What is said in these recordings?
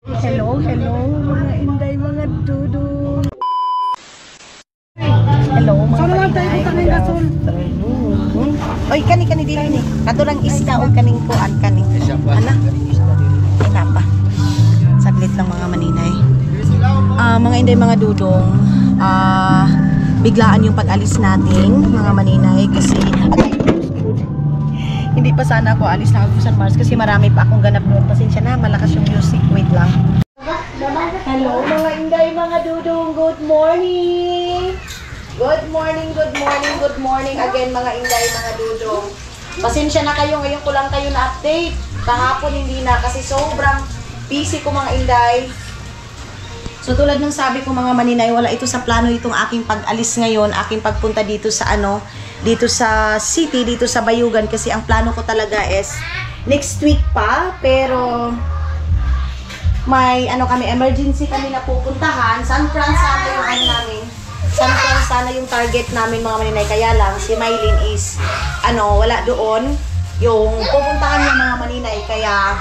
Hello, hello, mga inday, mga dudong. Hello, mga inday. Oy, kani dili ni. Katurang isda o kaning kuan kaning. Ana? Ay napa. Saglit lang mga maninay. Mga inday, mga dudong. Biglaan yung pag-alis natin, mga maninay, kasi hindi pa sana ako alis na Agusan Mars kasi marami pa akong ganap noon. Pasensya na, malakas yung music. Wait lang. Hello mga inday, mga dudong. Good morning. Good morning, good morning, good morning again mga inday, mga dudong. Pasensya na kayo, ngayon ko lang kayo na-update. Kahapon hindi na kasi sobrang busy ko mga inday. So tulad ng sabi ko mga maninay, wala ito sa plano itong aking pag-alis ngayon, aking pagpunta dito sa dito sa city, dito sa Bayugan, kasi ang plano ko talaga is next week pa, pero may kami, emergency kami na pupuntahan. San Fran sana yung namin. San Fran sana yung target namin mga maninay, kaya lang si Mylene is wala doon yung pupuntahan niya mga maninay, kaya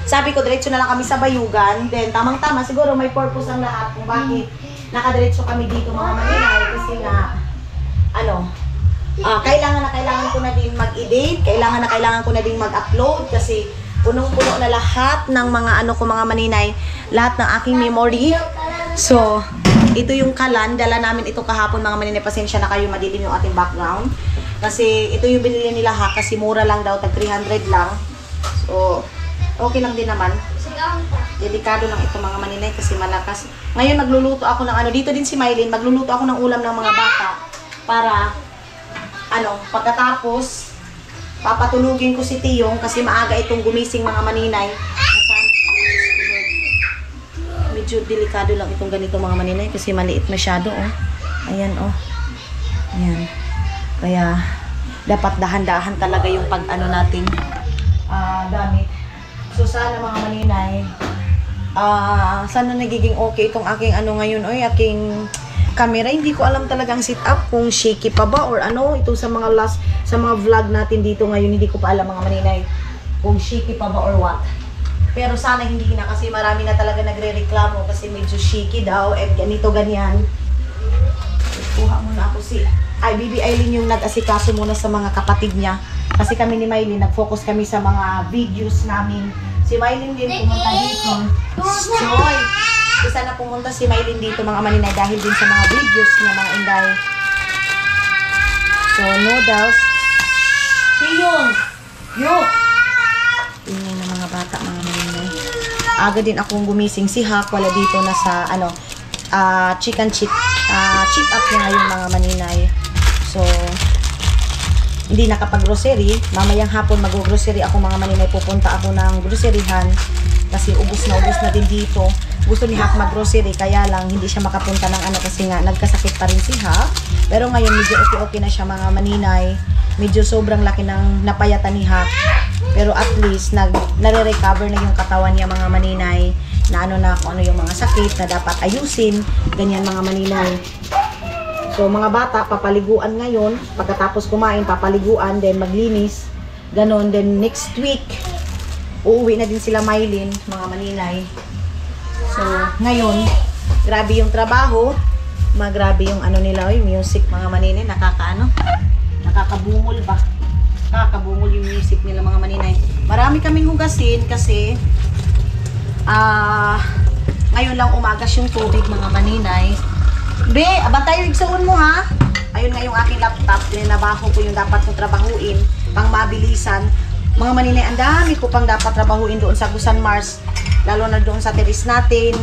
sabi ko diretso na lang kami sa Bayugan. Then tamang-tama siguro may purpose ang lahat kung bakit nakadiretso kami dito mga maninay, kasi nga kailangan ko na din mag-edit, kailangan ko na din mag-upload kasi punong-puno na lahat ng mga mga maninay, lahat ng aking memory. So, ito yung kalan, dala namin ito kahapon mga maninay, pasensya na kayo, madilim yung ating background. Kasi ito yung binili nila kasi mura lang daw, tag 300 lang. So, okay lang din naman. Delikado lang ito mga maninay kasi malakas. Ngayon magluluto ako ng dito din si Mylene, magluluto ako ng ulam ng mga bata para pagkatapos papatulugin ko si Tiyong kasi maaga itong gumising mga maninay. Medyo delikado lang itong ganito mga maninay kasi maliit masyado Ayan Ayan. Kaya dapat dahan-dahan talaga yung pag natin gamit. So sana mga maninay, sana nagiging okay itong aking ngayon, aking camera. Hindi ko alam talagang sit up kung shaky pa ba or ito sa mga vlog natin dito ngayon, hindi ko pa alam mga maninay kung shaky pa ba or what. Pero sana hindi na kasi marami na talaga nagre-reklamo kasi medyo shaky daw and ganito ganyan. Kuha muna ako Bibi Aileen yung nag-asikaso muna sa mga kapatid niya. Kasi kami ni Mylene, nag-focus kami sa mga videos namin. Si Mylene din pumunta dito. Joy! Isa na pumunta si Mylene dito mga maninay dahil din sa mga videos niya mga inday. So, noodles. Tiyong! Yuk! Ingay ng mga bata mga maninay. Aga din akong gumising. Si Hak wala dito na sa chicken cheat up niya ngayon mga maninay. So, hindi nakapag-grocery. Mamayang hapon mag-grocery ako mga maninay. Pupunta ako ng groceryhan kasi ubos na din dito. Gusto ni Hak mag-grocery kaya lang hindi siya makapunta ng kasi nga nagkasakit pa rin si Hak. Pero ngayon medyo okay na siya mga maninay. Medyo sobrang laki ng napayatan ni Hak. Pero at least nare-recover na yung katawan niya mga maninay. Na kung yung mga sakit na dapat ayusin. Ganyan mga maninay. So mga bata, papaliguan ngayon. Pagkatapos kumain, papaliguan, then maglinis. Ganon, then next week, uuwi na din sila Mylene, mga maninay. So ngayon, grabe yung trabaho. Grabe yung nila, music mga maninay. Nakakabungol ba? Nakakabungol yung music nila mga maninay. Marami kaming hugasin kasi ngayon lang umagas yung tubig mga maninay. Be, abantay yung igsoon mo ha. Ayun nga yung aking laptop, linabaho ko yung dapat kong trabahuin pang mabilisan. Mga maninay, ang dami ko pang dapat trabahuin doon sa Agusan Mars. Lalo na doon sa terrace natin,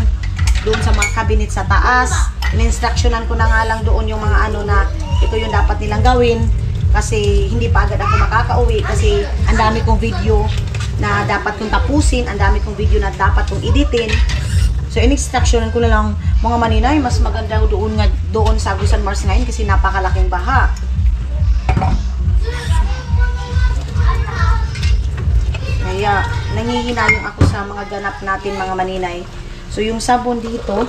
doon sa mga cabinet sa taas. In-instructionan ko na nga lang doon yung mga na ito yung dapat nilang gawin. Kasi hindi pa agad ako makakauwi kasi ang dami kong video na dapat kong tapusin, ang dami kong video na dapat kong editin. So, in-instructionan ko na lang mga maninay, mas maganda doon sa Agusan Mars ngayon kasi napakalaking baha. Kaya, nangihinayang ako sa mga ganap natin mga maninay. So, yung sabon dito,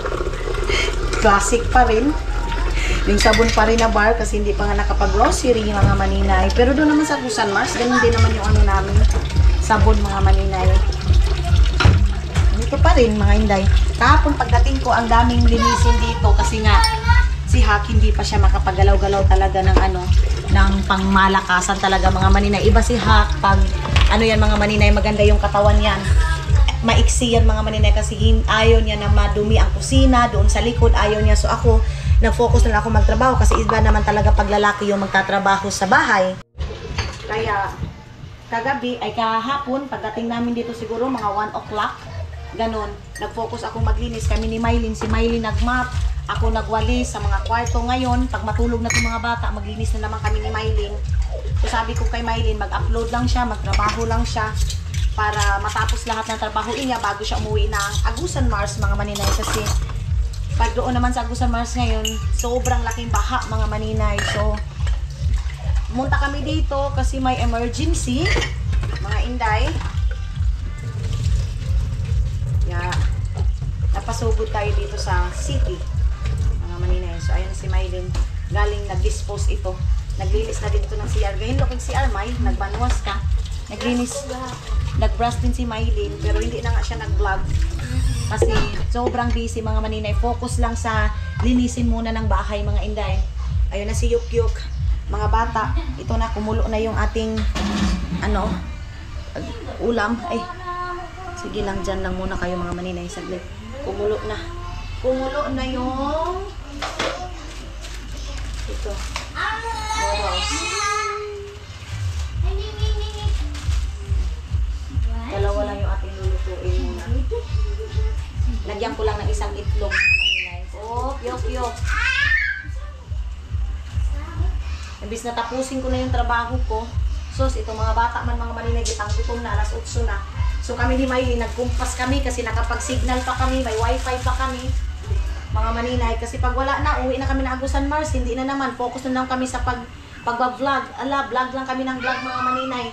classic pa rin. Yung sabon pa rin na bar kasi hindi pa nga nakapag-grocery mga maninay. Pero doon naman sa Agusan Mars, ganun din naman yung namin. Sabon mga maninay. ito pa rin mga inday. Kahapon pagdating ko, ang daming linisin dito kasi nga si Hak hindi pa siya makapagalaw-galaw talaga ng ng pangmalakasan talaga mga maninay. Iba si Hak pag yan mga maninay, maganda yung katawan yan. Maiksi yan mga maninay kasi ayaw niya na madumi ang kusina, doon sa likod ayaw niya. So ako, nag-focus na lang ako magtrabaho kasi iba naman talaga pag lalaki yung magtatrabaho sa bahay. Kaya kahapon, pagdating namin dito siguro mga 1 o'clock, ganon, nag-focus ako maglinis kami ni Mylene. Si Mylene nag-mop, ako nagwalis sa mga kwarto. Ngayon, pag matulog na itong mga bata, maglinis na naman kami ni Mylene. So sabi ko kay Mylene, mag-upload lang siya, magtrabaho lang siya para matapos lahat ng trabaho niya bago siya umuwi ng Agusan Mars mga maninay. Kasi pag doon naman sa Agusan Mars ngayon, sobrang laking baha mga maninay. So munta kami dito kasi may emergency mga inday. Napasugod tayo dito sa city mga maninay. So ayan si Mylene, galing nag-dispose ito, naglinis na dito ng CR. Gayon lokig CR May, nagbanwas ka, naglinis, nag-brush din si Mylene, pero hindi na nga siya nag-vlog kasi sobrang busy mga maninay. Focus lang sa linisin muna ng bahay mga inday. Ayun na si Yuk Yuk mga bata. Ito na, kumulo na yung ating ulam. Ay, sige lang, dyan lang muna kayo mga maninay saglit. Kumulo na yung ito noodles. Dalawa lang yung ating lulutuin muna. Lagyan ko lang ng isang itlog mga maninay. Oh, yok. Imbis na tapusin ko na yung trabaho ko, sus, itong mga bata man mga maninay, gitang gutom na, alas 8 na. So kami ni Mylene, nagkumpas kami kasi nakapag-signal pa kami, may wifi pa kami mga maninay. Kasi pag wala na, uwi na kami na Agusan Mars, hindi na naman, focus na lang kami sa pag-vlog. Vlog lang kami ng vlog mga maninay.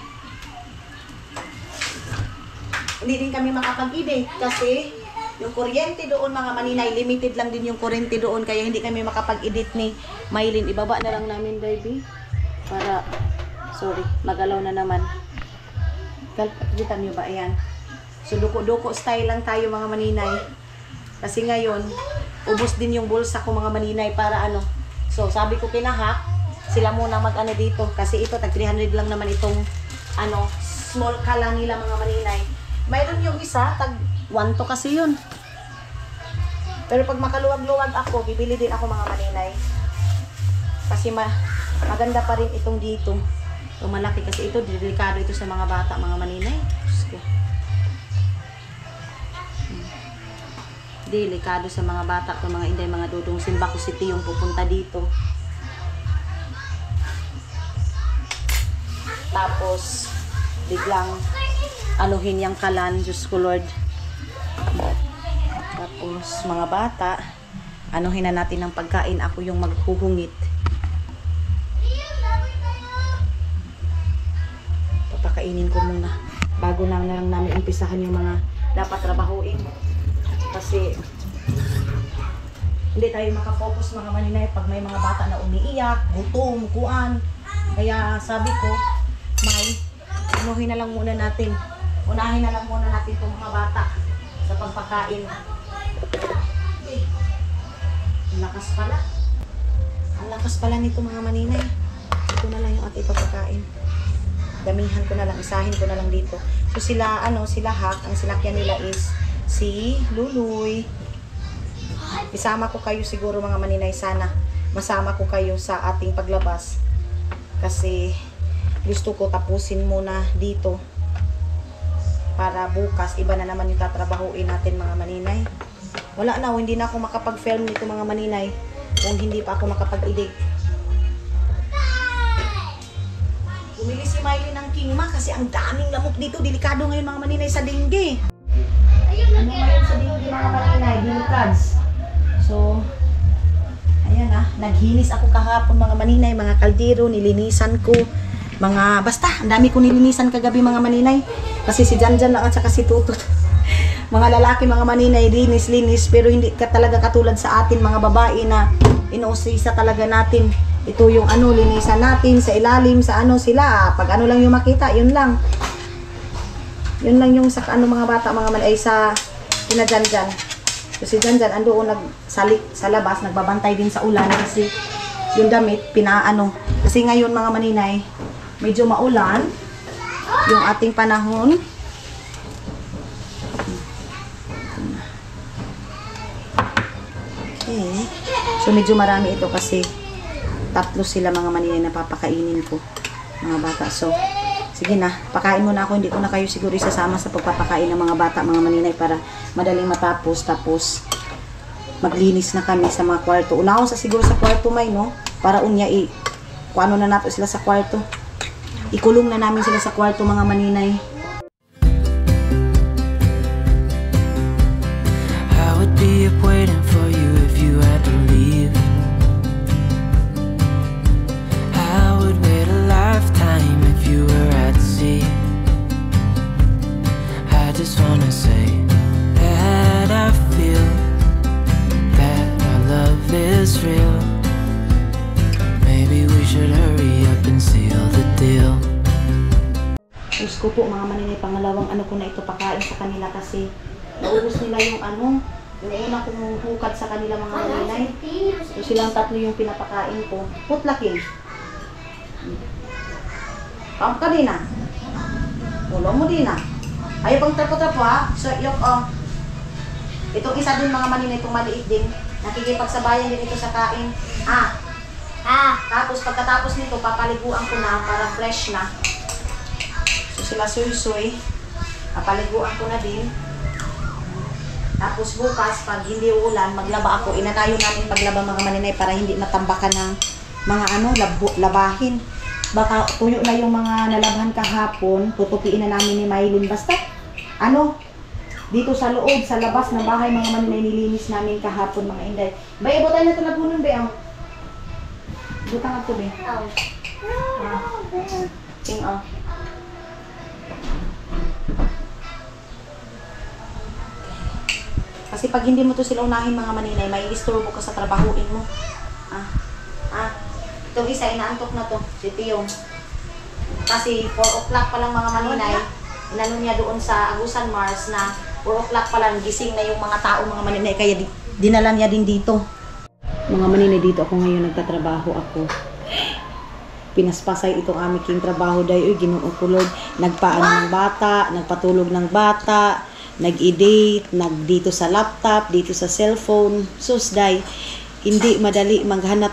Hindi din kami makapag-edit kasi yung kuryente doon mga maninay, limited lang din yung kuryente doon, kaya hindi kami makapag-edit ni Mylene. Ibaba na lang namin baby para, sorry, magalaw na naman. Kita nyo ba? Ayan. So duko-duko style lang tayo mga maninay kasi ngayon ubos din yung bulsa ko mga maninay para so sabi ko kinahak sila muna dito kasi ito tag 300 lang naman itong small kala nila mga maninay. Mayroon yung isa tag 1 to kasi yun, pero pag makaluwag-luwag ako bibili din ako mga maninay kasi maganda pa rin itong dito. So malaki kasi ito, delikado ito sa mga bata mga maninay. Delikado sa mga bata ito mga inday, mga dudong. Simbaco City yung pupunta dito. Tapos biglang anuhin yung kalan, Diyos ko Lord. Tapos mga bata, anuhin na natin ng pagkain, ako yung maghuhungit. Papakainin ko muna bago na lang namin umpisahan yung mga dapat trabahuin kasi hindi tayo makafocus mga maninay pag may mga bata na umiiyak, gutom, kuan. Kaya sabi ko, unahin na lang muna natin itong mga bata sa pagpakain. Ang lakas pala nito mga maninay. Ito na lang yung ating pagpakain. Damihan ko na lang, isahin ko na lang dito. So sila Hak, ang sinakyan nila is si Luluy. Isama ko kayo siguro mga maninay, sana masama ko kayo sa ating paglabas. Kasi gusto ko tapusin muna dito para bukas iba na naman yung tatrabahuin natin mga maninay. Wala na, hindi na ako makapag-film nito mga maninay kung hindi pa ako makapag-edit. Bumili si Mylene ng Kingma kasi ang daming lamok dito. Delikado ngayon mga maninay sa dengue. Ngayon sa dengue mga maninay, delicads. So, ayan naghinis ako kahapon mga maninay, mga kaldero, nilinisan ko. Basta, ang dami ko nilinisan kagabi mga maninay. Kasi si Janjan lang at saka si Tutut. Mga lalaki, mga maninay, linis, pero hindi ka talaga katulad sa atin mga babae na inuusisa talaga natin. Ito yung linisan natin sa ilalim, sa sila. Pag lang yung makita, yun lang. Yun lang yung sa mga bata, mga maninay, sa Kina Janjan. So si Janjan andoon nagsalik sa labas, nagbabantay din sa ulan kasi yung damit pinaano. Kasi ngayon mga maninay, medyo maulan yung ating panahon. Okay. So medyo marami ito kasi tatlo sila mga maninay na papakainin ko. Mga bata. So sige na, pakain muna ako. Hindi ko na kayo siguro isasama sa pagpapakain ng mga bata, mga maninay, para madaling matapos. Tapos, maglinis na kami sa mga kwarto. Unahon sa siguro sa kwarto may, no? Para unya, kung ano na nato sila sa kwarto. Ikulong na namin sila sa kwarto, mga maninay. I would be up waiting for you if you had to leave. I would wait a lifetime if you were at sea. I just wanna say that I feel that our love is real. Maybe we should hurry up and seal the deal. Diyos ko po mga maninay, pangalawang ano ko na ito pakain sa kanila kasi naubos nila yung yung una kong hukad sa kanila mga maninay. So silang tatlo yung pinapakain ko. Putlaking. Kamp ka din ah. Ulo mo din ah. Ayaw pang trapo-trapo ha. So yung itong isa din mga maninay, itong maliit din. Nakikipagsabayan din ito sa kain. Tapos pagkatapos nito, papaliguan ko na para fresh na. So sila suy-suy. Papaliguan ko na din. Tapos bukas, pag hindi ulan, maglaba ako. Inanayo namin maglaba mga maninay para hindi matambakan ng mga labahin. Baka tuyo na yung mga nalabhan kahapon, tutupiin na namin ni Maylin. Basta, dito sa loob, sa labas ng bahay, mga maninay, nilinis namin kahapon, mga inday. Bay, ibutay na talagunan, bay, butang ako, bay. Kasi pag hindi mo to sila unahin mga maninay, may istorbo ka sa trabahuin mo. Itong isa, inaantok na to, si Tiyong. Kasi 4 o'clock pa lang mga maninay, inano niya doon sa Agusan Mars na 4 o'clock pa lang, gising na yung mga tao mga maninay, kaya dinala niya din dito. Mga maninay, dito ako ngayon nagtatrabaho ako. Pinaspasay itong aming king trabaho dahil ginuukulog, nagpaano ng bata, nagpatulog ng bata, nag-edit, dito sa laptop, dito sa cellphone. Sus, day, hindi madali maghanap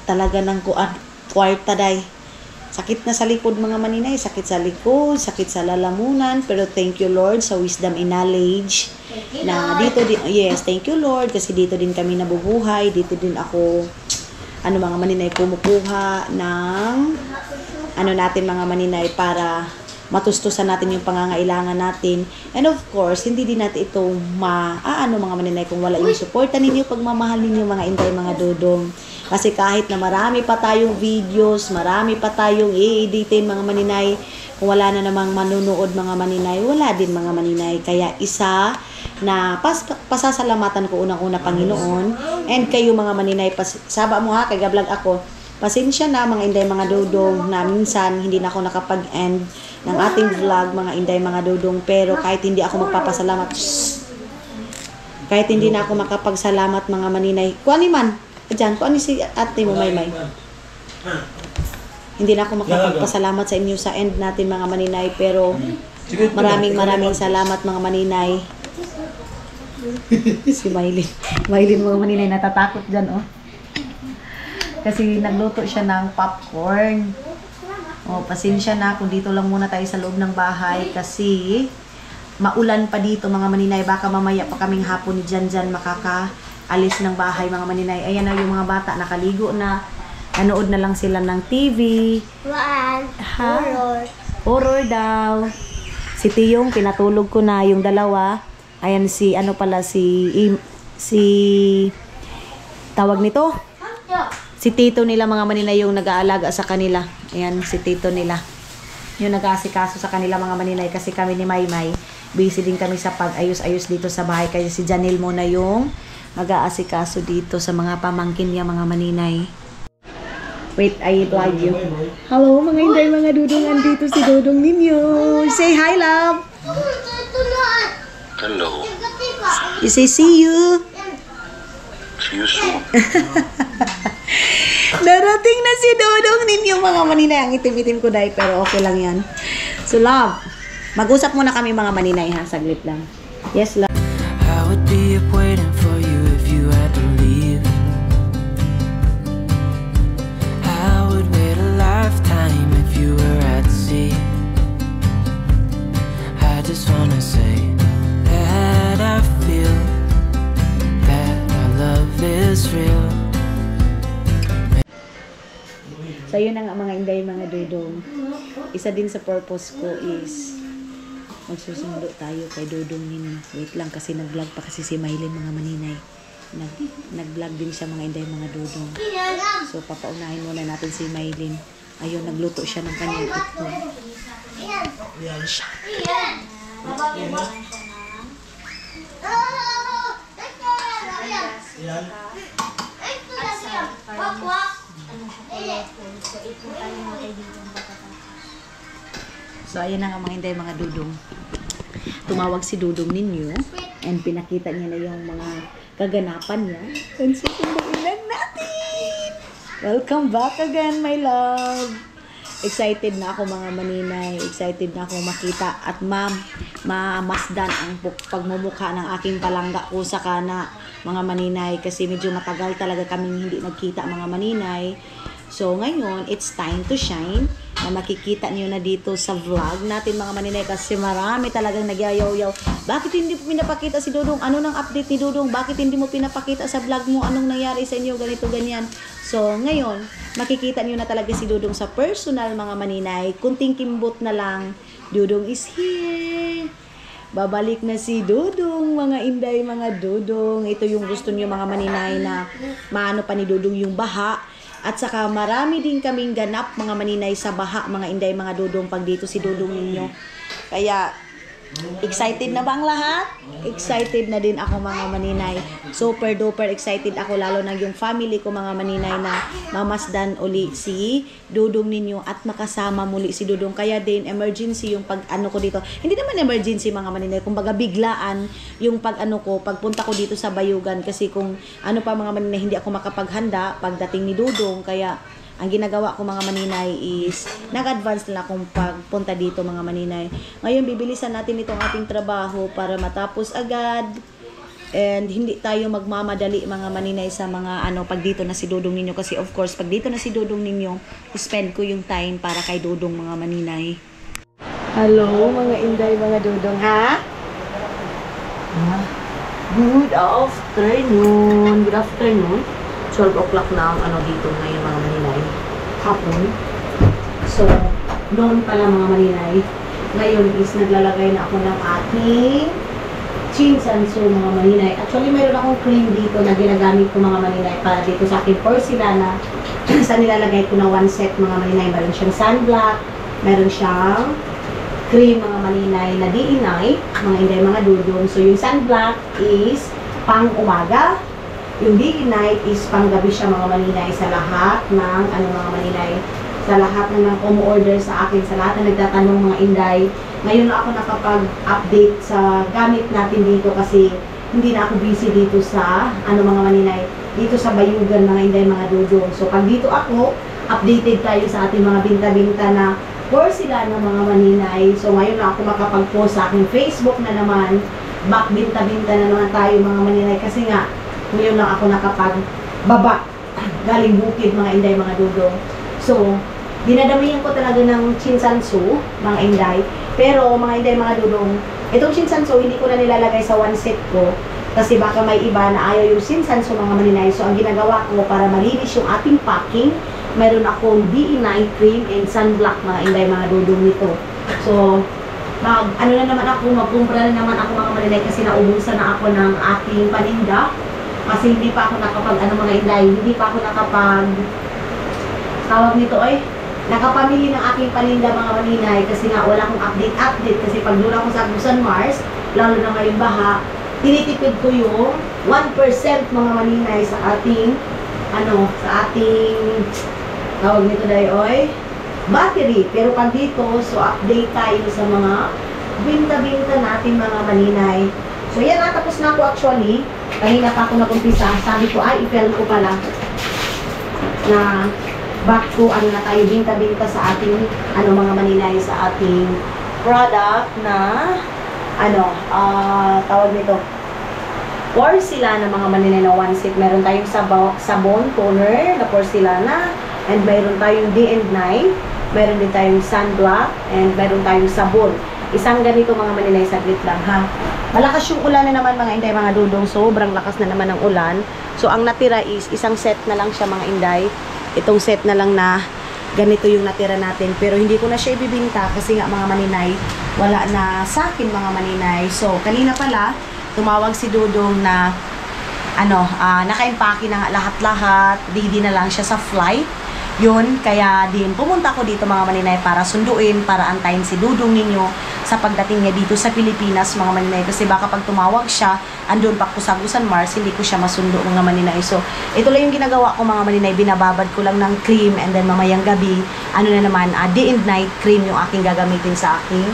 talaga ng kwarta, day. Sakit na sa likod mga maninay, sakit sa likod, sakit sa lalamunan, pero thank you Lord sa wisdom and knowledge na dito din, yes, thank you Lord kasi dito din kami nabubuhay, dito din ako mga maninay kumukuha ng natin mga maninay para matustusan natin yung pangangailangan natin. And of course, hindi din natin ito mga maninay kung wala yung suporta ninyo, pagmamahal ninyo mga inday, mga dodong. Kasi kahit na marami pa tayong videos, marami pa tayong i-editin mga maninay, kung wala na namang manunood mga maninay, wala din mga maninay. Kaya isa na pasasalamatan ko unang-una Panginoon, and kayo mga maninay, saba mo ha, kagablog ako, pasensya na mga inday, mga dodong, na minsan hindi na ako nakapag-end ng ating vlog mga inday, mga dodong, pero kahit hindi ako magpapasalamat, kahit hindi na ako makapagsalamat mga maninay, kuha ni man, dyan, kuha ni si ate mo, Maymay, hindi na ako makapagpasalamat sa inyo sa end natin mga maninay, pero maraming salamat mga maninay. Si Maylin mga maninay, natatakot dyan, kasi nagluto siya ng popcorn. Pasensya na kung dito lang muna tayo sa loob ng bahay kasi maulan pa dito mga maninay. Baka mamaya pa kaming hapon ni Janjan makakaalis ng bahay mga maninay. Ayan na yung mga bata, nakaligo na. Nanood na lang sila ng TV. Horror daw. Si Tiyong, pinatulog ko na yung dalawa. Ayan si tawag nito? Si tito nila mga maninay yung nag-aalaga sa kanila. Ayan, si tito nila. Yung nag-aasikaso sa kanila mga maninay kasi kami ni Maymay. Busy din kami sa pag-ayos-ayos dito sa bahay. Kaya si Janil muna yung mag-aasikaso dito sa mga pamangkin niya mga maninay. Wait, I vlog you. Hello mga inday, mga dudong. Andito si Dodong ninyo. Say hi, love. Hello. You say see you. See you soon. Darating na si Dodong ninyo mga maninay. Ang itim-itim ko dahil pero okay lang yan. So love, mag-usap muna kami mga maninay ha. Saglit lang. Yes love. I would be up waiting for you if you had to leave. I would wait a lifetime if you were at sea. I just wanna say that I feel that our love is real. So yun na nga mga inday, mga dudong. Isa din sa purpose ko is magsusundo tayo kay Dodong ninyo. Wait lang kasi nag-vlog pa kasi si Maylin mga maninay. Nag-vlog din siya mga inday, mga dudong. So papaunahin muna natin si Maylin. Ayun, nagluto siya ng kanyang itlog. Yan siya. So ayan na nga mga inday, mga dudong. Tumawag si Dudong ninyo and pinakita niya na yung mga kaganapan niya. And susunduin natin! Welcome back again, my love! Excited na ako mga maninay. Excited na ako makita at mamasdan ang pagmumukha ng aking palangga ko sa kana mga maninay. Kasi medyo matagal talaga kaming hindi nagkita mga maninay. So ngayon, it's time to shine. Na makikita niyo na dito sa vlog natin mga maninay kasi marami talagang nagyayaw-yaw. Bakit hindi mo pinapakita si Dodong? Ano nang update ni Dodong? Bakit hindi mo pinapakita sa vlog mo? Anong nangyari sa inyo? Ganito, ganyan. So, ngayon, makikita niyo na talaga si Dodong sa personal mga maninay. Kunting kimbot na lang. Dodong is here. Babalik na si Dodong, mga inday, mga Dodong. Ito yung gusto niyo mga maninay na maano pa ni Dodong yung baha. At saka marami din kaming ganap mga maninay sa baha, mga inday, mga dudong pag dito si Dodong ninyo. Kaya excited na ba ang lahat? Excited na din ako mga maninay. Super duper excited ako lalo na yung family ko mga maninay na mamasdan uli si Dodong ninyo at makasama muli si Dodong. Kaya din emergency yung pag ano ko dito. Hindi naman emergency mga maninay, kumbaga biglaan yung pag ano ko, pagpunta ko dito sa Bayugan kasi kung ano pa mga maninay hindi ako makapaghanda pagdating ni Dodong. Kaya ang ginagawa ko mga maninay is nag-advance na akong pagpunta dito mga maninay. Ngayon bibilisan natin itong ating trabaho para matapos agad and hindi tayo magmamadali mga maninay sa mga ano pag dito na si Dodong ninyo kasi of course pag dito na si Dodong ninyo spend ko yung time para kay Dodong mga maninay. Hello mga inday, mga Dodong ha? Good afternoon. Good afternoon. 12 o'clock na ang ano dito ngayon mga maninay. Hapon. So, noon pala mga maninay. Ngayon is naglalagay na ako ng ating chinsanso mga maninay. Actually, mayroon akong cream dito na ginagamit ko mga maninay para dito sa aking porcelana. Sa nilalagay ko na one set mga maninay. Meron siyang sunblock. Meron siyang cream mga maninay na D&I. Mga inday, mga dudong. So, yung sunblock is pang umaga. Yung D&I is panggabi siya mga maninay sa lahat ng ano mga maninay, sa lahat ng umu-order sa akin, sa lahat na nagtatanong mga inday. Ngayon na ako nakapag-update sa gamit natin dito kasi hindi na ako busy dito sa ano mga maninay, dito sa Bayugan mga inday, mga dudong. So pag dito ako, updated tayo sa ating mga binta-binta na porcelana mga maninay. So ngayon na ako makapag-post sa aking Facebook na naman, back binta-binta na naman tayo mga maninay kasi nga ngayon lang ako nakapagbaba galing bukid mga inday, mga dudong. So, dinadamihan ko talaga ng chinsanso, mga inday. Pero mga inday, mga dudong, itong chinsanso hindi ko na nilalagay sa one set ko kasi baka may iba na ayaw yung chinsanso mga maninay. So, ang ginagawa ko para malinis yung ating packing, mayroon akong D&I cream and sunblock mga inday, mga dudong nito. So, ano na naman ako, magkumpra na naman ako mga maninay kasi naubusan na ako ng ating paninda. Kasi hindi pa ako nakapag, ano mga inday, hindi pa ako nakapag, tawag nito nakapamili ng aking paninda mga maninay kasi nga wala akong update kasi pag doon ako sa Busan Mars, lalo na ngayong baha, tinitipid ko yung 1% mga maninay sa ating, ano, sa ating, tawag nito dayoy, battery. Pero pag dito, so update tayo sa mga binta-binta natin mga maninay. So So yan na, tapos na ako actually. Kanina pa ako nag-umpisa. Sabi ko, ay, i-film ko pala na back to ano na tayo, binta-binta sa ating mga maninay sa ating product na tawag nito, porcelana mga maninay na one set. Meron tayong sabon toner na porcelana, and meron tayong D&9, meron din tayong sunblock, and meron tayong sabon. Isang ganito mga maninay, saglit lang ha. Malakas yung ulan na naman mga inday, mga dudong. Sobrang lakas na naman ng ulan. So ang natira is isang set na lang siya mga inday. Itong set na lang na ganito yung natira natin. Pero hindi ko na siya ibibinta kasi nga mga maninay, wala na sa akin mga maninay. So kanina pala, tumawag si Dudong na naka-impake na nga lahat-lahat. Ready na lang siya sa flight. Yun, kaya din pumunta ko dito mga maninay para sunduin, para antayin si Dudong ninyo sa pagdating niya dito sa Pilipinas mga maninay. Kasi baka pag tumawag siya, andun pa ko sa Agusan Mars, hindi ko siya masundo mga maninay. So, ito lang yung ginagawa ko mga maninay, binababad ko lang ng cream, and then mamayang gabi, day and night cream yung aking gagamitin sa aking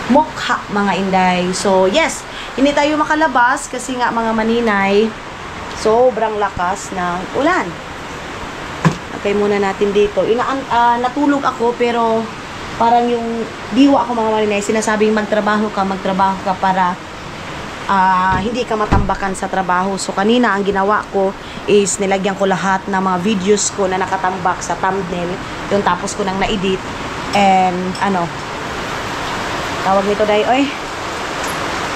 mukha mga inday. So, yes, hindi tayo makalabas kasi nga mga maninay, sobrang lakas ng ulan. Okay muna natin dito. Natulog ako pero parang yung diwa ako mga maninay, sinasabing magtrabaho ka para hindi ka matambakan sa trabaho. So kanina ang ginawa ko is nilagyan ko lahat ng mga videos ko na nakatambak sa thumbnail. Yung tapos ko nang na-edit and tawag nito day,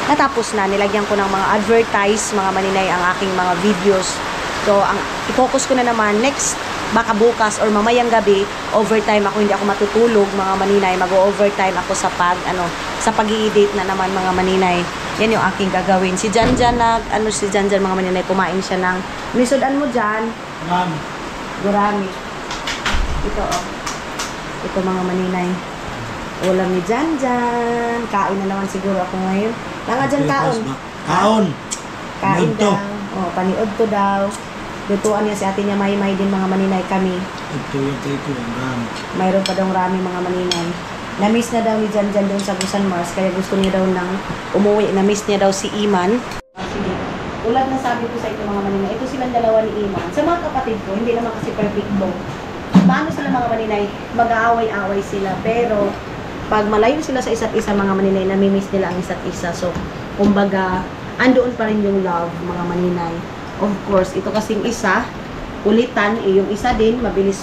natapos na, nilagyan ko ng mga advertise mga maninay ang aking mga videos. So ang i-focus ko na naman next, baka bukas or mamayang gabi, overtime ako, hindi ako matutulog mga maninay, mag-overtime ako sa pag-i-edit na naman mga maninay. Yan yung aking gagawin. Si Janjan mga maninay, kumain siya ng misudan mo dyan. Gurami. Ito mga maninay, ulam ni Janjan. Kain na naman siguro ako ngayon. Nga dyan kain daw. Paniod to daw. Lutuan niya si ate niya, may din mga maninay kami. Ito, Mayroon pa daw rami mga maninay. Na-miss na daw ni Janjan doon sa Agusan Mars, kaya gusto niya daw nang umuwi. Na-miss niya daw si Iman. Sige. Tulad na sabi ko sa ito mga maninay, ito silang dalawa ni Iman. Sa mga kapatid ko, hindi naman kasi perfecto. Paano sila mga maninay? Mag-aaway-away sila. Pero, pag malayo sila sa isa't isa mga maninay, nami-miss nila ang isa't isa. So, kumbaga, andoon pa rin yung love mga maninay. Of course, ito kasing isa, ulitan, yung isa din, mabilis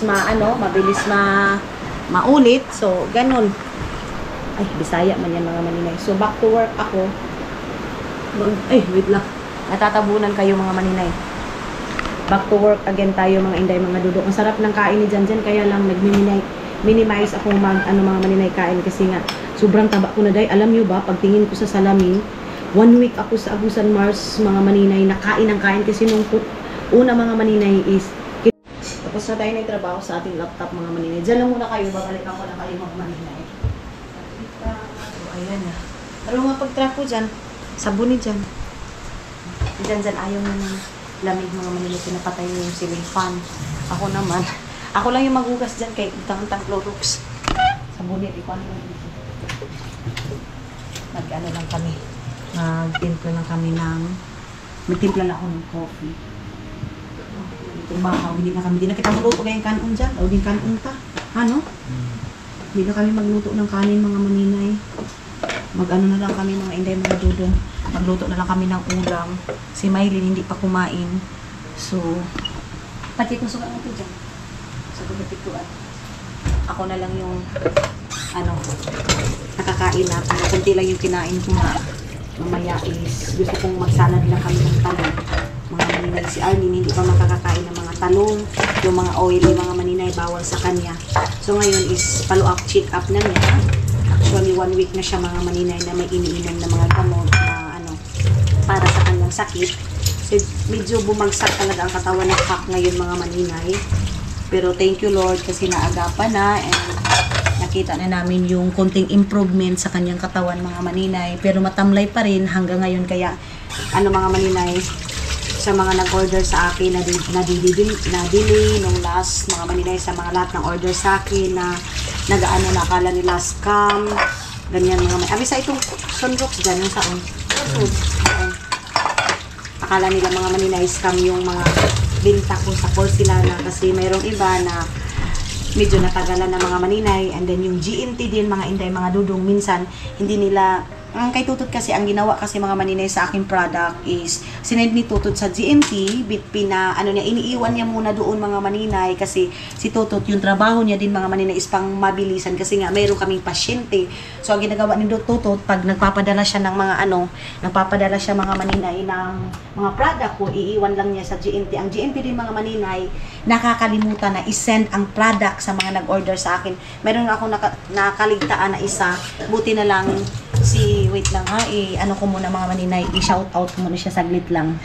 maulit. So, ganun. Ay, Bisaya man yan mga maninay. So, back to work ako. Wait lang. Natatabunan kayo mga maninay. Back to work again tayo mga inday, mga dudok. Ang sarap ng kain ni Janjan, kaya lang nag-minimize ako mga maninay kain kasi nga, sobrang taba ko na day. Alam nyo ba, pagtingin ko sa salamin, 1 week ako sa Agusan Mars mga maninay, nakain ng kain kasi nung una mga maninay is tapos na tayo na yung trabaho sa ating laptop mga maninay. Diyan lang muna kayo, babalikan ko na kayo mga maninay. So ayan na. Pero nga pag-track ko dyan, sabuni dyan. Dyan ayaw na ng lamig mga maninay, pinapatay yung ceiling fan. Ako naman, ako lang yung maghugas dyan kay utang-utang Clorox. Sabuni, ikaw ano lang dito. Lang kami. Magtimpla lang ako ng coffee. Itong bahaw, hindi na kita magluto kayong kanon dyan. O din kanon ta. Hindi na kami magluto ng kanin mga maninay. Na lang kami mga inday mga dudong. Magluto na lang kami ng ulam. Si Maylin hindi pa kumain. So, pati kung suka mo ito dyan. Sa pagkatikuan. Ako na lang yung nakakain na. Kunti lang yung kinain ko na. Mamaya is gusto kong magsalad lang kami ng talong. Mga maninay, si Arlene hindi pa makakakain ng mga talong. Yung mga oily, mga maninay, bawal sa kanya. So ngayon is follow-up, check-up na niya. Actually 1 week na siya mga maninay na may iniinom na mga gamot na para sa kanyang sakit. So medyo bumagsak talaga ang katawan ng Hak ngayon mga maninay. Pero thank you Lord kasi naagapan na and nakita na namin yung konting improvement sa kanyang katawan mga maninay, pero matamlay pa rin hanggang ngayon. Kaya mga maninay, sa mga nag-order sa akin na delay nung last mga maninay, sa mga lahat ng order sa akin na nakala nila scam ganyan mga maninay. Abisa itong sunrocks dyan yung saon. akala nila mga maninay scam yung mga binta ko sa porcelana kasi mayroong iba na medyo natagalan na mga maninay, and then yung GNT din mga inday, mga dudong, minsan hindi nila kay Tutut kasi ang ginawa kasi mga maninay sa aking product is sinend ni Tutut sa GNT, iniiwan niya muna doon mga maninay kasi si Tutut yung trabaho niya din mga maninay is pang mabilisan kasi nga mayroon kaming pasyente. So ang ginagawa ni Tutut pag nagpapadala siya ng mga nagpapadala siya mga maninay ng mga product ko, iiwan lang niya sa GNT. Ang GNT din mga maninay nakakalimutan na isend ang product sa mga nag-order sa akin. Meron ako nakaligtaan na isa, buti na lang wait lang ha, ano ko muna mga maninay, i-shout out ko muna siya saglit lang.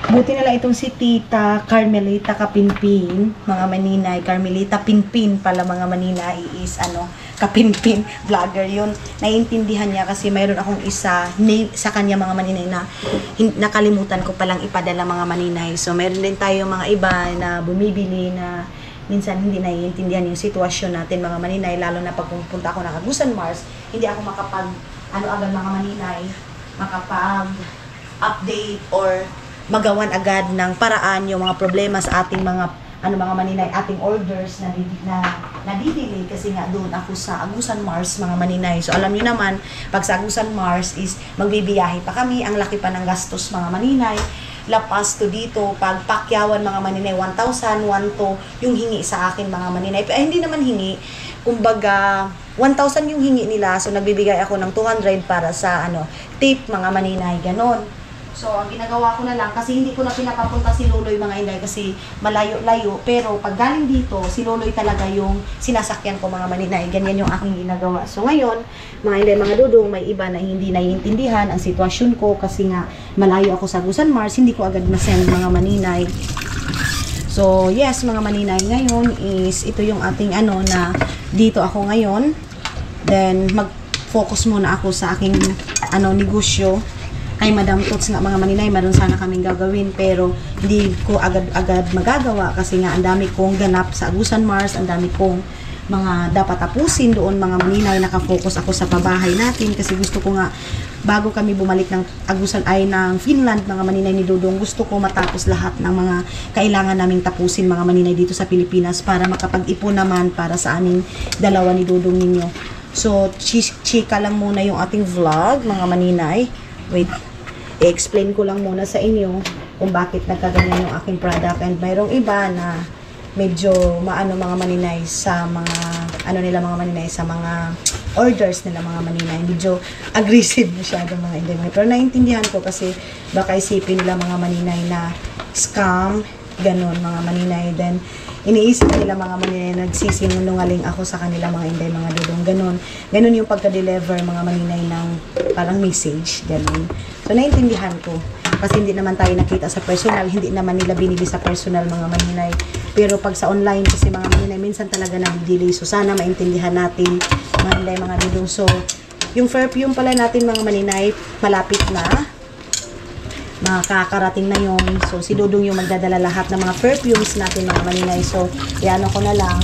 Buti na lang itong si Tita Carmelita Kapinpin, mga maninay, Carmelita Pinpin pala mga maninay is Kapinpin, vlogger yun. Naiintindihan niya kasi mayroon akong isa name sa kanya mga maninay na nakalimutan ko palang ipadala mga maninay. So meron din tayo mga iba na bumibili na minsan hindi naiintindihan yung sitwasyon natin mga maninay, lalo na pag pumunta ako ng Agusan Mars, hindi ako agad mga maninay, makapag-update or magawan agad ng paraan yung mga problema sa ating mga mga maninay, ating orders na nadidili kasi nga doon ako sa Agusan Mars mga maninay. So alam niyo naman, pag sa Agusan Mars is magbibiyahe pa kami, ang laki pa ng gastos mga maninay. Lapas to dito, pag pakyawan mga maninay, 1,000, 1,200 yung hingi sa akin mga maninay. Pero hindi naman hingi, kumbaga 1,000 yung hingi nila, so nagbibigay ako ng 200 para sa tip mga maninay, ganon. So ang ginagawa ko na lang, kasi hindi ko na pinapapunta si Loloy mga inday kasi malayo-layo, pero pag galing dito, si Loloy talaga yung sinasakyan ko mga maninay, ganyan yung aking ginagawa. So ngayon, mga inday, mga dudong, may iba na hindi naiintindihan ang sitwasyon ko kasi nga malayo ako sa Agusan Mars, hindi ko agad ma-send mga maninay. So yes mga maninay, ngayon is ito yung ating na dito ako ngayon. Then mag-focus muna ako sa aking negosyo. Kay Madam Tots nga mga maninay, meron sana kaming gagawin pero hindi ko agad-agad magagawa kasi nga ang dami kong ganap sa Agusan Mars, ang dami kong mga dapat tapusin doon mga maninay. Nakafocus ako sa pabahay natin kasi gusto ko nga bago kami bumalik ng ng Finland mga maninay ni Dudong, gusto ko matapos lahat ng mga kailangan naming tapusin mga maninay dito sa Pilipinas para makapag-ipon naman para sa aming dalawa ni Dudong ninyo. So chika lang muna yung ating vlog mga maninay. Wait, i-explain ko lang muna sa inyo kung bakit nagkaganyan yung aking product, and mayroong iba na medyo mga maninay sa mga nila mga maninay sa mga orders nila mga maninay, medyo aggressive masyado mga hindi. Pero naintindihan ko kasi baka isipin nila mga maninay na scam, ganon mga maninay. Then iniisip nila mga maninay nagsisinungaling ako sa kanila mga inday, mga dudong, ganon yung pagka-deliver mga maninay ng parang message, ganon. So naintindihan ko kasi hindi naman tayo nakita sa personal, hindi naman nila binili sa personal mga maninay, pero pag sa online kasi mga maninay minsan talaga nag-delay. So sana maintindihan natin mga inday, mga dudong. So yung perfume pala natin mga maninay malapit na, makakarating na yun. So si Dudong yung magdadala lahat ng mga perfumes natin mga maninay. So iano ko na lang,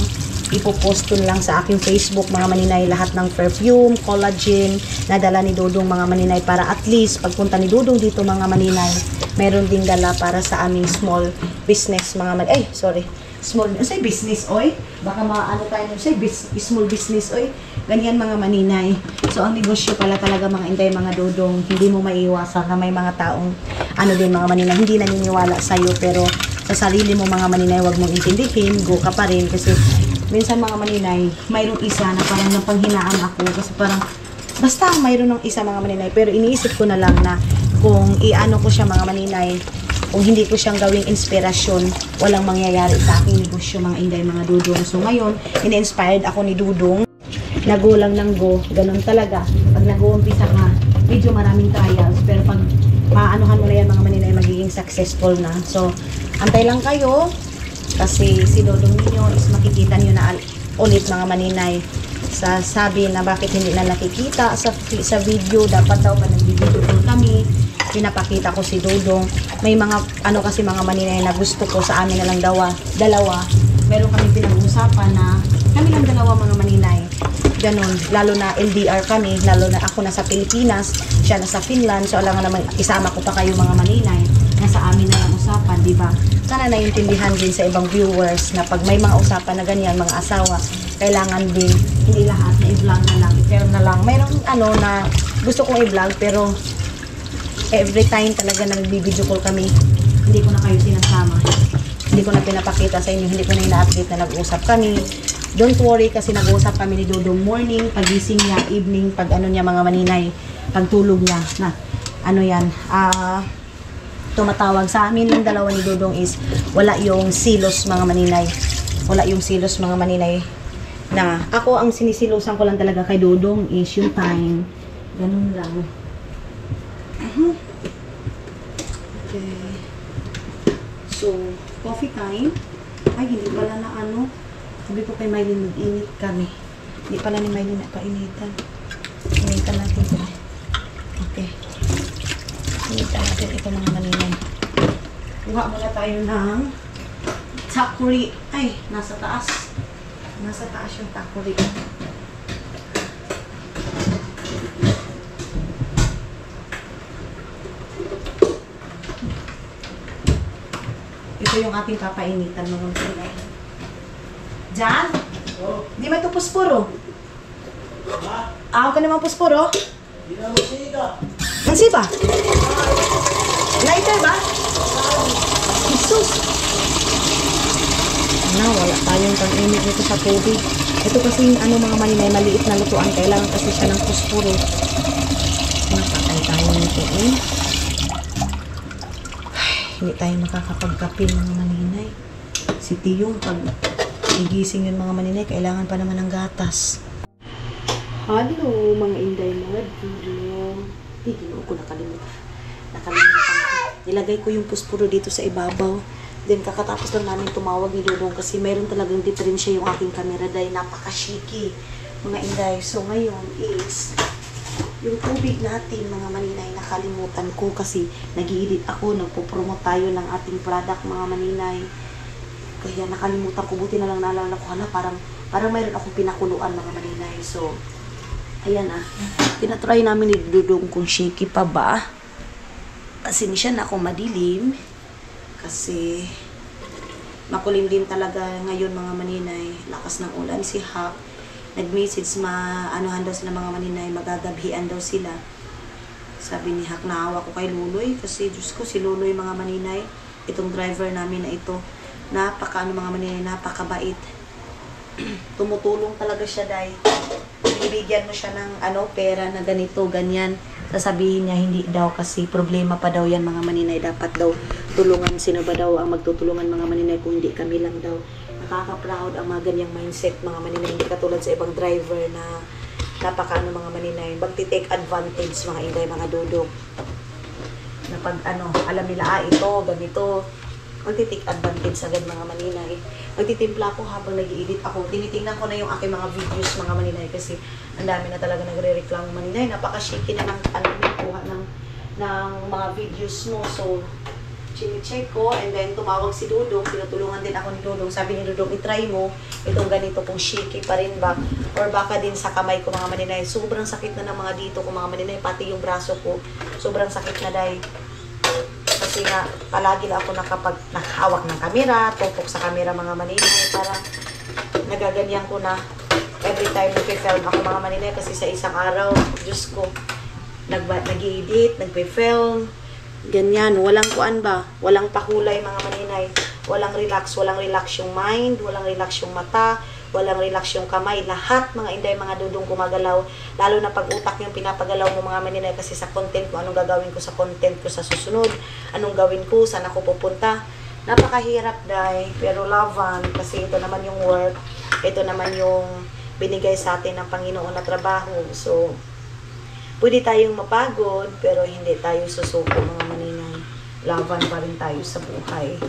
ipopost ko lang sa aking Facebook mga maninay lahat ng perfume, collagen na dala ni Dudong mga maninay, para at least pagpunta ni Dudong dito mga maninay, meron ding dala para sa aming small business mga maninay. Small business oy, baka tayo small business oy, ganyan mga maninay. So ang negosyo pala talaga mga inday, mga dudong, hindi mo maiiwasan na may mga taong din mga maninay hindi naniniwala sa iyo, pero sa sarili mo mga maninay wag mong intindihin, go ka pa rin. Kasi minsan mga maninay, mayroong isa na parang napanghinaan ako kasi parang basta mayroon ng isa mga maninay, pero iniisip ko na lang na kung ko siya mga maninay, kung hindi ko siyang gawing inspirasyon, walang mangyayari sa aking negosyo mga inday, mga dudong. So ngayon, in-inspired ako ni Dudong, na-go lang ng go, ganun talaga. Pag nag-uumpisa ka, medyo maraming trials, pero pag maanuhan mo na yan mga maninay, magiging successful na. So antay lang kayo kasi si Dudong ninyo is makikita nyo na ulit mga maninay. Sabi na bakit hindi na nakikita sa video, dapat daw pa nag-video call kami, pinapakita ko si Dudong. May mga kasi mga maninay na gusto ko sa amin na lang dalawa. Meron kami pinag-uusapan na kami lang dalawa mga maninay, ganon. Lalo na LDR kami, lalo na ako nasa Pilipinas, siya nasa Finland. So alam nga naman, isama ko pa kayo mga maninay. nasa amin na yung usapan, di ba? Sana naiintindihan din sa ibang viewers na pag may mga usapan na ganyan, mga asawa, kailangan din, hindi lahat na i-vlog na lang, i-share na lang. Mayroong ano na gusto kong i-vlog, pero every time talaga na nag-video call kami, hindi ko na kayo sinasama. Hindi ko na pinapakita sa inyo, hindi ko na ina-update na nag-usap kami. Don't worry kasi nag-uusap kami ni Dodong morning, pagising niya, evening, pag ano niya mga maninay, pagtulog niya na ano yan, tumatawag sa amin ng dalawa ni Dodong is wala yung silos mga maninay. Wala yung silos mga maninay na ako ang sinisilosan ko lang talaga kay Dodong is yung time. Ganun lang. Okay. So, coffee time. Ay, hindi pala na ano. Sabi ko kay Mylene, mag-init kami. Hindi pala ni Mylene na painitan. Initan natin ito. Okay. Initan natin ito mga maninay. Kuha muna tayo ng takuri. Ay, nasa taas. Nasa taas yung takuri. Ito yung ating papainitan mga maninay. Jan? Oh. Di may ito puspuro. Ako ka naman puspuro? Di na magsiga. Ang siba? Lighter ba? Jesus! Wala tayong pag-init nito sa tubig. Ito kasi ano mga maninay, maliit na lutuan. Kailangan kasi siya ng puspuro. Napatay tayo nito eh. Ay, hindi tayo makakapagkapin mga maninay. Si Tiyong pag igising yun mga maninay, kailangan pa naman ng gatas. Hello mga inday, mga dulo. Hindi ko nakalimutan. Nilagay ko yung puspuro dito sa ibabaw. Then kakatapos lang namin tumawag ni Dodong kasi mayroon talagang diferensya yung aking camera dahil napaka-shaky mga inday. So ngayon is yung tubig natin mga maninay, nakalimutan ko kasi nag-i-edit ako, nagpo-promote tayo ng ating product mga maninay. Kaya nakalimutan ko, buti na lang naalala ko, parang mayroon akong pinakuluan mga maninay. So, ayan tinatry namin ni Dodong kung shaky pa ba. Kasi ni siya na ako madilim. Kasi, makulim din talaga ngayon mga maninay. Lakas ng ulan si Hap. Nag-message anuhan daw sila mga maninay, magagabhian daw sila. Sabi ni Hak, naawa ko kay Luloy. Kasi, Diyos ko, si Luloy mga maninay, itong driver namin na ito, mga maninay, napakabait. Tumutulong talaga siya dahil ibigyan mo siya ng pera na ganito, ganyan. Sasabihin niya hindi daw kasi problema pa daw yan mga maninay. Dapat daw tulungan, sino ba daw ang magtutulungan mga maninay kung hindi kami lang daw. Nakaka-proud ang mga ganyang mindset mga maninay. Hindi katulad sa ibang driver na mga maninay. Magti-take advantage mga inday, mga dudok. Na pag alam nila ito, ganito. Magti-take advantage agad mga maninay. Magtitimpla ako habang nag-i-edit ako. Tinitingnan ko na yung aking mga videos mga maninay kasi ang dami na talaga nagre-reklamo maninay. Napaka-shaky na ng kuha ng mga videos mo. So, chine-check ko and then tumawag si Dodong. Tinutulungan din ako ni Dodong. Sabi ni Dodong, itry mo itong ganito kung shaky pa rin ba or baka din sa kamay ko mga maninay. Sobrang sakit na ng mga dito ko mga maninay. Pati yung braso ko. Sobrang sakit na dahil kasi nga, palagi lang ako nakahawak ng kamera, tutok sa kamera mga maninay, para nagaganyan ko na every time nag-film ako mga maninay kasi sa isang araw, Diyos ko, nag-edit, nag-film, ganyan, walang walang pakulay mga maninay, walang relax yung mind, walang relax yung mata, walang relax yung kamay, lahat mga inday, mga dudong gumagalaw, lalo na pag utak yung pinapagalaw mo mga maninay kasi sa content ko, anong gagawin ko sa content ko sa susunod, anong gawin ko, saan ako pupunta, napakahirap dahil, pero laban, kasi ito naman yung work, ito naman yung binigay sa atin ng Panginoon na trabaho, so, pwede tayong mapagod, pero hindi tayo susuko mga maninay, laban pa rin tayo sa buhay.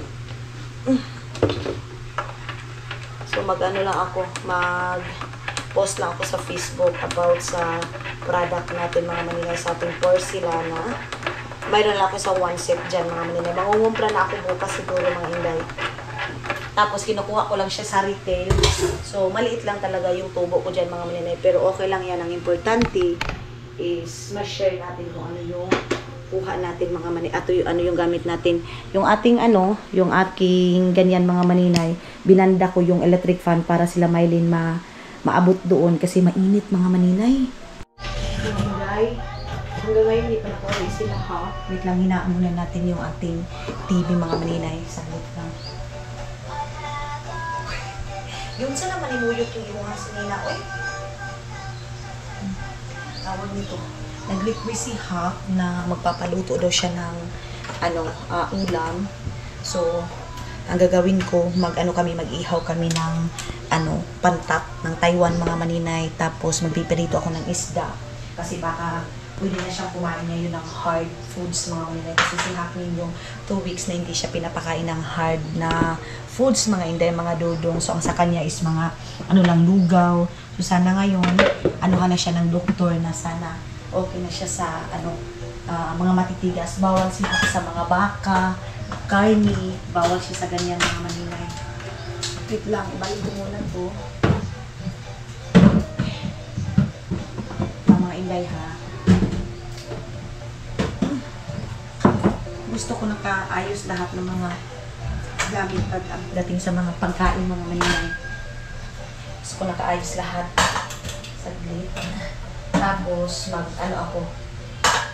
So mag-post lang ako sa Facebook about sa product natin mga maninay sa ating porcelana. Mayroon lang ako sa one set dyan mga maninay. Mangungumpla na ako bukas siguro mga inday. Tapos kinukuha ko lang siya sa retail. So maliit lang talaga yung tubo ko dyan mga maninay. Pero okay lang yan. Ang importante is ma-share natin kung ano yung kuha natin mga mani. Ato yung ano yung gamit natin. Yung ating ano, yung aking ganyan mga maninay, binanda ko yung electric fan para sila Mylene maabot doon kasi mainit mga maninay. Hanggang ngayon, hindi pa nakauwi sila ha. Wait lang, hinaan muna natin yung ating TV mga maninay. Saglit lang. Yung sa naman inuyok yung imuha si Nina. Oy! Tawag nito. Nag-request si Hak na magpapaluto daw siya ng ulam. So, ang gagawin ko, mag-ihaw kami ng pantat ng Taiwan mga maninay. Tapos magpipirito ako ng isda. Kasi baka pwede na siyang kumain ngayon ng hard foods mga maninay. Kasi si Hak yung 2 weeks na hindi siya pinapakain ng hard na foods mga inday, mga dudong. So, ang sa kanya is mga lang lugaw. So, sana ngayon, na siya ng doktor na sana okay na siya sa mga matitigas. Bawal siya sa mga baka, karni, bawal siya sa ganyan mga maninay. Wait lang, ibalik ko muna to. Mga inday ha. Gusto ko nakaayos lahat ng mga gamit dating sa mga pagkain mga maninay. Gusto ko nakaayos lahat. Saglit. Tapos,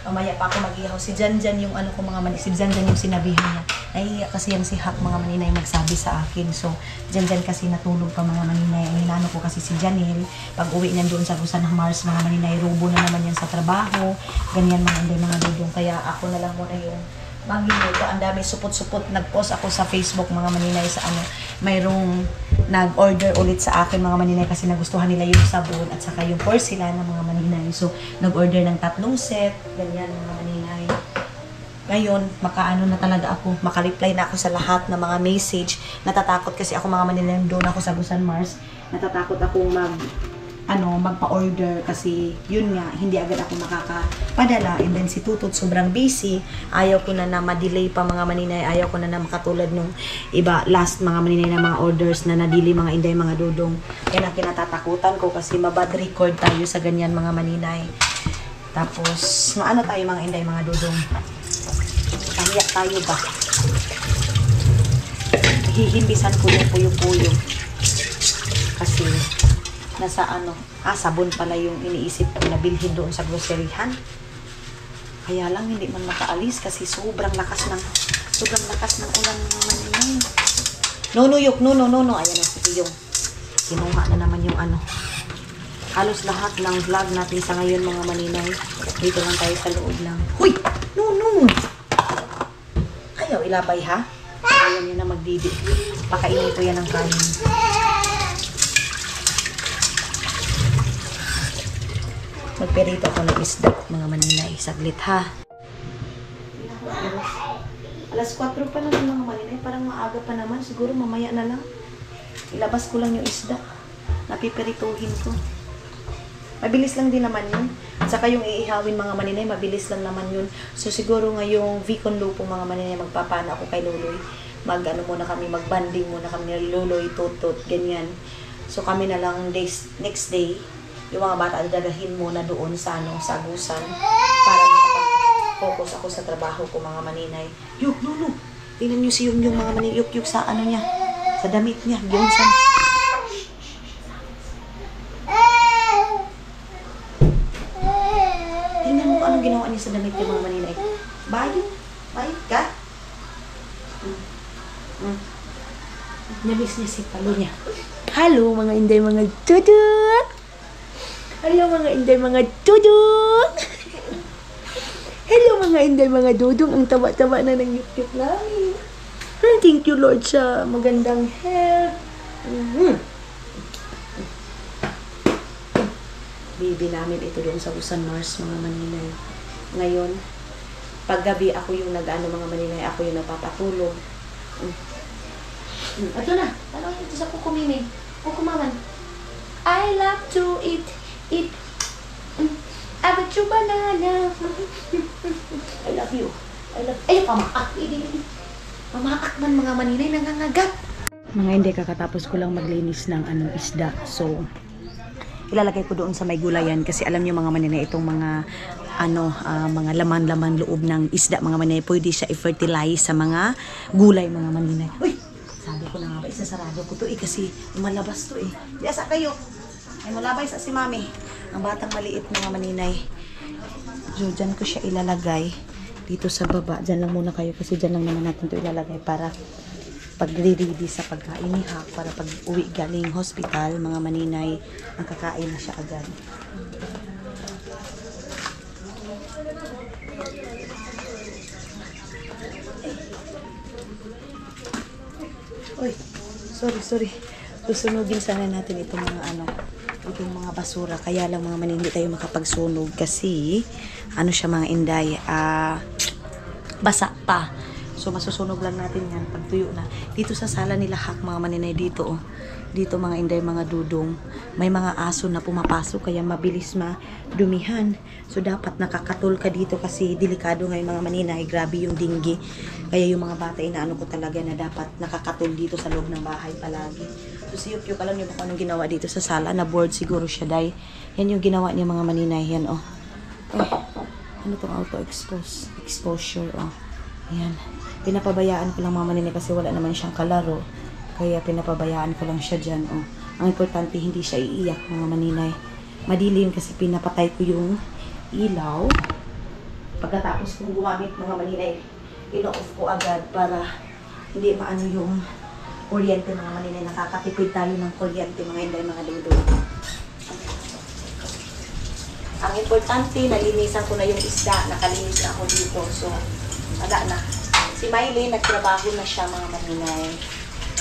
mamaya pa ako mag-ihaw. Si Janjan yung ko mga maninay. Si Janjan yung sinabihan niya. Nahihiya kasi yung si Hak mga maninay magsabi sa akin. So, Janjan kasi natulog pa mga maninay. Ang hinano ko kasi si Janel. Pag uwi niyan doon sa Gusan ng Mars mga maninay, robo na naman yan sa trabaho. Ganyan mga dudong. Kaya ako na lang muna yung magluto. Ang dami supot-supot. Nag-post ako sa Facebook mga maninay sa mayroong nag-order ulit sa akin mga maninay kasi nagustuhan nila yung sabon at saka yung porcelain ng mga maninay. So, nag-order ng 3 set. Ganyan mga maninay. Ngayon, makaano na talaga ako. Makareply na ako sa lahat ng mga message. Natatakot kasi ako mga maninay doon ako sa Busan Mars. Natatakot akong magpa-order kasi yun nga, hindi agad ako makakapadala. And then si Tutut sobrang busy. Ayaw ko na ma-delay pa mga maninay. Ayaw ko na makatulad nung iba last mga maninay na mga orders na na-delay mga inday mga dudong. Yan ang kinatatakutan ko kasi mabad record tayo sa ganyan mga maninay. Tapos, tayo mga inday mga dudong. Pahiyak tayo ba? Hihimbisan ko yung puyo-puyo. Kasi nasa sabon pala yung iniisip ko na bilhin doon sa groceryhan. Kaya lang hindi man makaalis kasi sobrang lakas ng ulan ng maninay. No. Ayan na si Tiyong. Kinuha na naman yung halos lahat ng vlog natin sa ngayon mga maninay. Dito lang tayo sa loob lang. Huy! No! Ayaw ilabay ha? Ayaw niya na magdidi. Pakainin ko yan ng kanin. Magperito ako ng isda, mga maninay. Saglit, ha? Alas 4 pa lang mga maninay. Parang maaga pa naman. Siguro mamaya na lang. Ilabas ko lang yung isda. Napiperituhin ko. Mabilis lang din naman yun. At saka yung iihawin mga maninay, mabilis lang naman yun. So siguro ngayong Vicon Lupo mga maninay, magpapana ako kay Luloy. Muna kami, magbanding muna kami. Luloy, Tutut, ganyan. So kami na lang next day, yung mga bata dadahin muna doon sa Agusan para makapag-focus ako sa trabaho ko mga maninay. Yuk, Lulu. Tingnan niyo si yung mga maninay. Yuk sa niya. Sa damit niya. Biyonsan. Tingnan mo anong ginawa niya sa damit niya mga maninay. Bayot ka? Nabis niya si palo niya. Hello mga inday mga dudut! Hello mga inday mga dudong! Hello mga inday mga dudong! Ang taba-taba na ng yukyuk namin. Thank you Lord sa magandang hair. Baby namin ito doon sa Busan Mars mga maninay. Ngayon, paggabi ako yung mga maninay, ako yung napapatulog. Ito na. Tanong ito sa Kuko Mimi. Kuko Maman. I love to eat. I want you banana. I love you. Pamaak. Pamaak man mga maninay, nangangagat. Mga hindi, kakatapos ko lang maglinis ng isda. So, ilalagay ko doon sa may gulayan kasi alam niyo mga maninay, itong mga mga laman-laman loob ng isda mga maninay. Pwede siya i-fertilize sa mga gulay mga maninay. Uy! Sabi ko na nga ba, isasarado ko to kasi malabas to Diasa kayo. Ay malabay sa si mami. Ang batang maliit mga maninay. So, dyan ko siya ilalagay. Dito sa baba. Dyan lang muna kayo kasi dyan lang naman natin to ilalagay para pag-ready sa pagkain ni Hak. Para pag uwi galing hospital, mga maninay, nakakain na siya agad. Uy, sorry. Susunugin sana natin itong mga basura. Kaya lang mga maninay, hindi tayo makapagsunog kasi siya mga inday, basa pa. So masusunog lang natin yan pag tuyo na. Dito sa sala nila Hak mga maninay dito Dito mga inday, mga dudong, may mga aso na pumapasok kaya mabilis madumihan. So dapat nakakatol ka dito kasi delikado ngayon mga maninay, grabe yung dinggi. Kaya yung mga bata inaano ko talaga na dapat nakakatol dito sa loob ng bahay palagi. So si Yukyuk, alam niyo ba kung anong ginawa dito sa sala? Na board siguro siya dahil yan yung ginawa niya mga maninay. Yan ano tong exposure Yan. Pinapabayaan ko lang mga maninay kasi wala naman siyang kalaro. Kaya pinapabayaan ko lang siya dyan. Ang importante, hindi siya iiyak mga maninay. Madilim kasi pinapatay ko yung ilaw. Pagkatapos kong gumamit mga maninay, ino-off ko agad para hindi maano yung kuryente mga maninay. Nakakatipid tayo ng kuryente mga inday, mga dudong. Ang importante, nalinisan ko na yung isda. Nakalinis na ako dito. So, wala na. Si Mylene, nagtrabaho na siya mga maninay.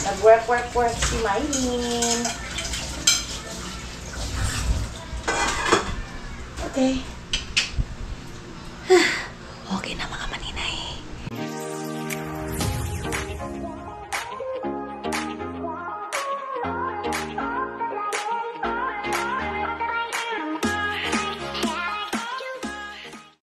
Nag-work si Mylene. Okay. Okay na mga